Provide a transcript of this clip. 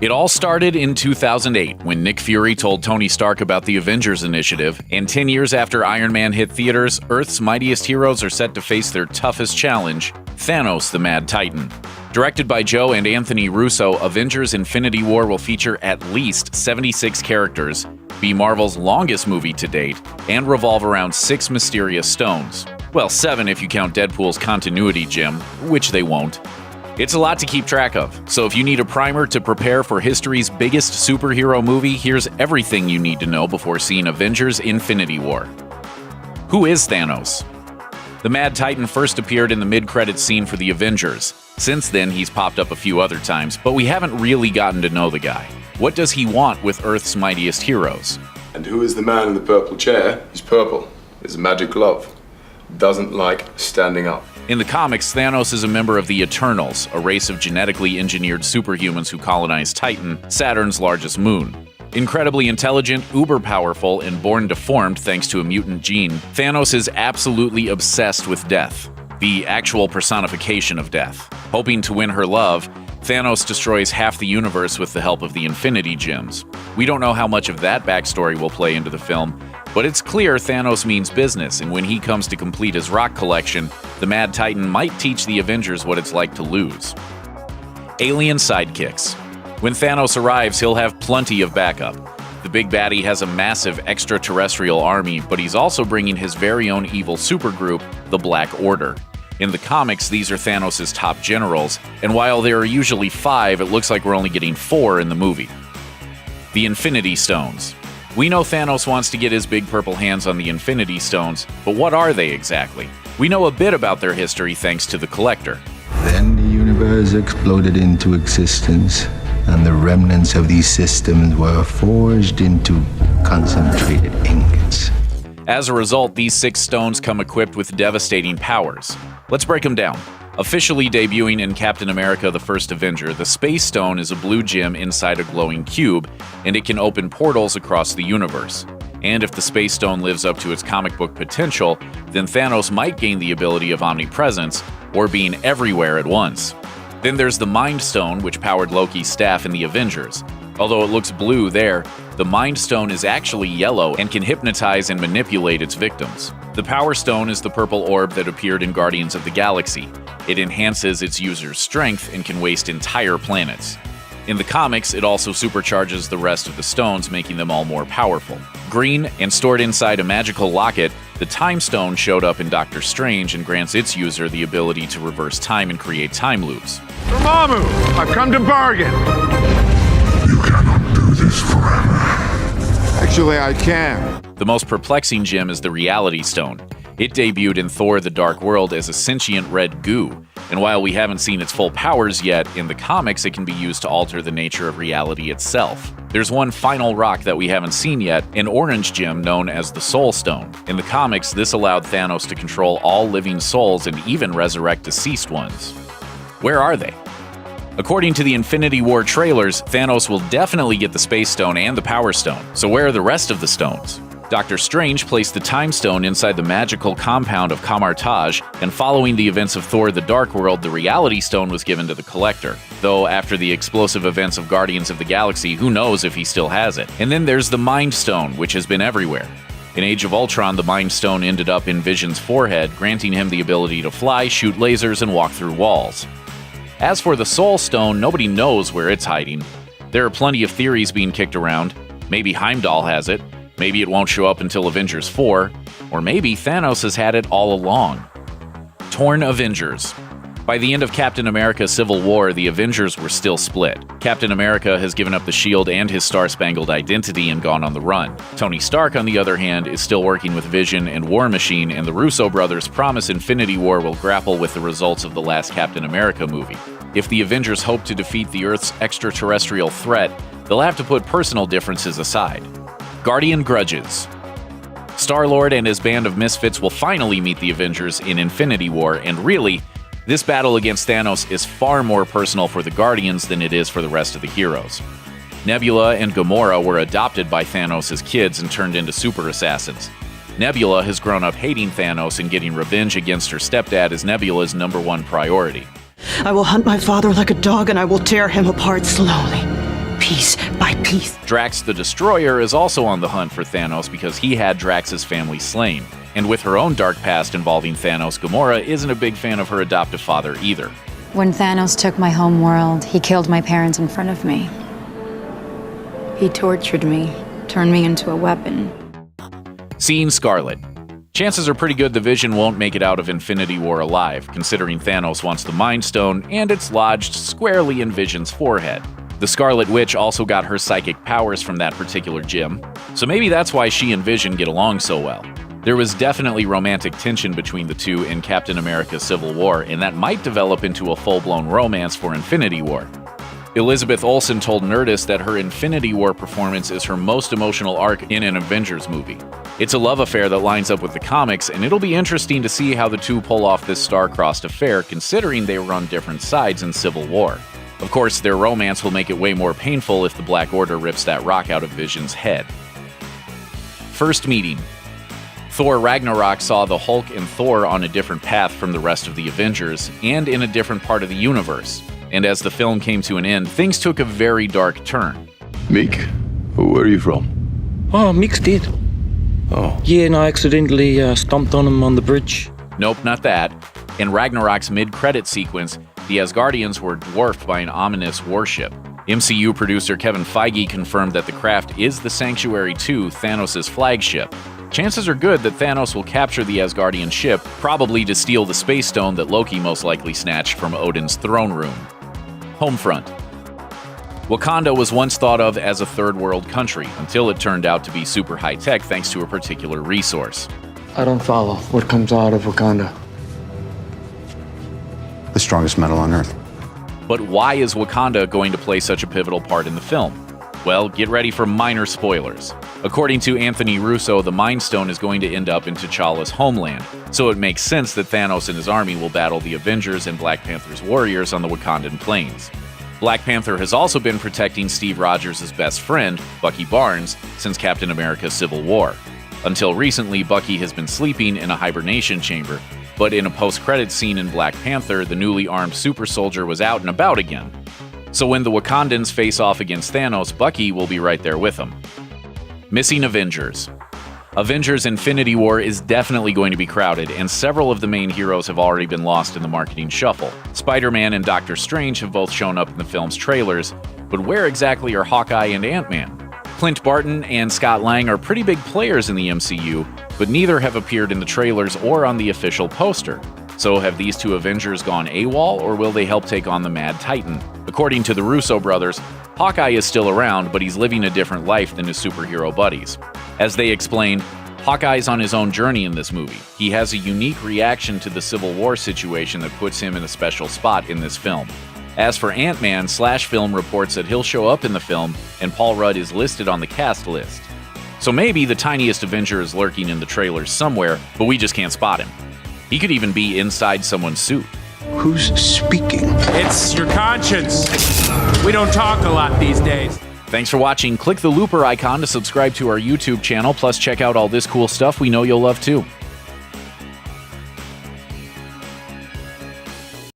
It all started in 2008 when Nick Fury told Tony Stark about the Avengers Initiative, and 10 years after Iron Man hit theaters, Earth's mightiest heroes are set to face their toughest challenge, Thanos the Mad Titan. Directed by Joe and Anthony Russo, Avengers Infinity War will feature at least 76 characters, be Marvel's longest movie to date, and revolve around 6 mysterious stones. Well, 7 if you count Deadpool's continuity gem, which they won't. It's a lot to keep track of, so if you need a primer to prepare for history's biggest superhero movie, here's everything you need to know before seeing Avengers Infinity War. Who is Thanos? The Mad Titan first appeared in the mid-credits scene for the Avengers. Since then, he's popped up a few other times, but we haven't really gotten to know the guy. What does he want with Earth's mightiest heroes? And who is the man in the purple chair? He's purple. It's a magic glove. Doesn't like standing up. In the comics, Thanos is a member of the Eternals, a race of genetically engineered superhumans who colonize Titan, Saturn's largest moon. Incredibly intelligent, uber-powerful, and born deformed thanks to a mutant gene, Thanos is absolutely obsessed with death, the actual personification of death. Hoping to win her love, Thanos destroys half the universe with the help of the Infinity Gems. We don't know how much of that backstory will play into the film, but it's clear Thanos means business, and when he comes to complete his rock collection, the Mad Titan might teach the Avengers what it's like to lose. Alien sidekicks. When Thanos arrives, he'll have plenty of backup. The big baddie has a massive extraterrestrial army, but he's also bringing his very own evil supergroup, the Black Order. In the comics, these are Thanos' top generals, and while there are usually 5, it looks like we're only getting 4 in the movie. The Infinity Stones. We know Thanos wants to get his big purple hands on the Infinity Stones, but what are they exactly? We know a bit about their history thanks to the Collector. Then the universe exploded into existence, and the remnants of these systems were forged into concentrated ingots. As a result, these 6 stones come equipped with devastating powers. Let's break them down. Officially debuting in Captain America: The First Avenger, the Space Stone is a blue gem inside a glowing cube, and it can open portals across the universe. And if the Space Stone lives up to its comic book potential, then Thanos might gain the ability of omnipresence, or being everywhere at once. Then there's the Mind Stone, which powered Loki's staff in the Avengers. Although it looks blue there, the Mind Stone is actually yellow and can hypnotize and manipulate its victims. The Power Stone is the purple orb that appeared in Guardians of the Galaxy. It enhances its user's strength and can waste entire planets. In the comics, it also supercharges the rest of the stones, making them all more powerful. Green, and stored inside a magical locket, the Time Stone showed up in Doctor Strange and grants its user the ability to reverse time and create time loops. Dormammu, I've come to bargain. You cannot do this forever. Actually, I can. The most perplexing gem is the Reality Stone. It debuted in Thor: The Dark World as a sentient red goo, and while we haven't seen its full powers yet, in the comics it can be used to alter the nature of reality itself. There's one final rock that we haven't seen yet, an orange gem known as the Soul Stone. In the comics, this allowed Thanos to control all living souls and even resurrect deceased ones. Where are they? According to the Infinity War trailers, Thanos will definitely get the Space Stone and the Power Stone, so where are the rest of the stones? Doctor Strange placed the Time Stone inside the magical compound of Kamar-Taj, and following the events of Thor: The Dark World, the Reality Stone was given to the Collector. Though after the explosive events of Guardians of the Galaxy, who knows if he still has it. And then there's the Mind Stone, which has been everywhere. In Age of Ultron, the Mind Stone ended up in Vision's forehead, granting him the ability to fly, shoot lasers, and walk through walls. As for the Soul Stone, nobody knows where it's hiding. There are plenty of theories being kicked around. Maybe Heimdall has it. Maybe it won't show up until Avengers 4, or maybe Thanos has had it all along. Torn Avengers. By the end of Captain America: Civil War, the Avengers were still split. Captain America has given up the shield and his star-spangled identity and gone on the run. Tony Stark, on the other hand, is still working with Vision and War Machine, and the Russo brothers promise Infinity War will grapple with the results of the last Captain America movie. If the Avengers hope to defeat the Earth's extraterrestrial threat, they'll have to put personal differences aside. Guardian grudges. Star-Lord and his band of misfits will finally meet the Avengers in Infinity War, and really, this battle against Thanos is far more personal for the Guardians than it is for the rest of the heroes. Nebula and Gamora were adopted by Thanos as kids and turned into super assassins. Nebula has grown up hating Thanos, and getting revenge against her stepdad is Nebula's #1 priority. I will hunt my father like a dog, and I will tear him apart slowly. piece by piece. Drax the Destroyer is also on the hunt for Thanos because he had Drax's family slain. And with her own dark past involving Thanos, Gamora isn't a big fan of her adoptive father either. When Thanos took my home world, he killed my parents in front of me. He tortured me, turned me into a weapon. Seeing Scarlet. Chances are pretty good the Vision won't make it out of Infinity War alive, considering Thanos wants the Mind Stone and it's lodged squarely in Vision's forehead. The Scarlet Witch also got her psychic powers from that particular gem, so maybe that's why she and Vision get along so well. There was definitely romantic tension between the two in Captain America Civil War, and that might develop into a full-blown romance for Infinity War. Elizabeth Olsen told Nerdist that her Infinity War performance is her most emotional arc in an Avengers movie. It's a love affair that lines up with the comics, and it'll be interesting to see how the two pull off this star-crossed affair, considering they were on different sides in Civil War. Of course, their romance will make it way more painful if the Black Order rips that rock out of Vision's head. First meeting. Thor Ragnarok saw the Hulk and Thor on a different path from the rest of the Avengers, and in a different part of the universe. And as the film came to an end, things took a very dark turn. Meek, where are you from? Oh, Mick's dead. Oh. Yeah, and I accidentally stomped on him on the bridge. Nope, not that. In Ragnarok's mid-credit sequence, the Asgardians were dwarfed by an ominous warship. MCU producer Kevin Feige confirmed that the craft is the Sanctuary 2, Thanos' flagship. Chances are good that Thanos will capture the Asgardian ship, probably to steal the Space Stone that Loki most likely snatched from Odin's throne room. Homefront. Wakanda was once thought of as a third world country, until it turned out to be super high-tech thanks to a particular resource. I don't follow what comes out of Wakanda. The strongest metal on Earth. But why is Wakanda going to play such a pivotal part in the film? Well, get ready for minor spoilers. According to Anthony Russo, the Mind Stone is going to end up in T'Challa's homeland, so it makes sense that Thanos and his army will battle the Avengers and Black Panther's warriors on the Wakandan plains. Black Panther has also been protecting Steve Rogers' best friend, Bucky Barnes, since Captain America Civil War. Until recently, Bucky has been sleeping in a hibernation chamber, but in a post-credits scene in Black Panther, the newly armed super soldier was out and about again. So when the Wakandans face off against Thanos, Bucky will be right there with them. Missing Avengers. Avengers Infinity War is definitely going to be crowded, and several of the main heroes have already been lost in the marketing shuffle. Spider-Man and Doctor Strange have both shown up in the film's trailers, but where exactly are Hawkeye and Ant-Man? Clint Barton and Scott Lang are pretty big players in the MCU, but neither have appeared in the trailers or on the official poster. So have these two Avengers gone AWOL, or will they help take on the Mad Titan? According to the Russo brothers, Hawkeye is still around, but he's living a different life than his superhero buddies. As they explained, Hawkeye's on his own journey in this movie. He has a unique reaction to the Civil War situation that puts him in a special spot in this film. As for Ant-Man, Film reports that he'll show up in the film, and Paul Rudd is listed on the cast list. So maybe the tiniest Avenger is lurking in the trailers somewhere, but we just can't spot him. He could even be inside someone's suit. Who's speaking? It's your conscience. We don't talk a lot these days. Thanks for watching. Click the looper icon to subscribe to our YouTube channel, plus check out all this cool stuff we know you'll love too.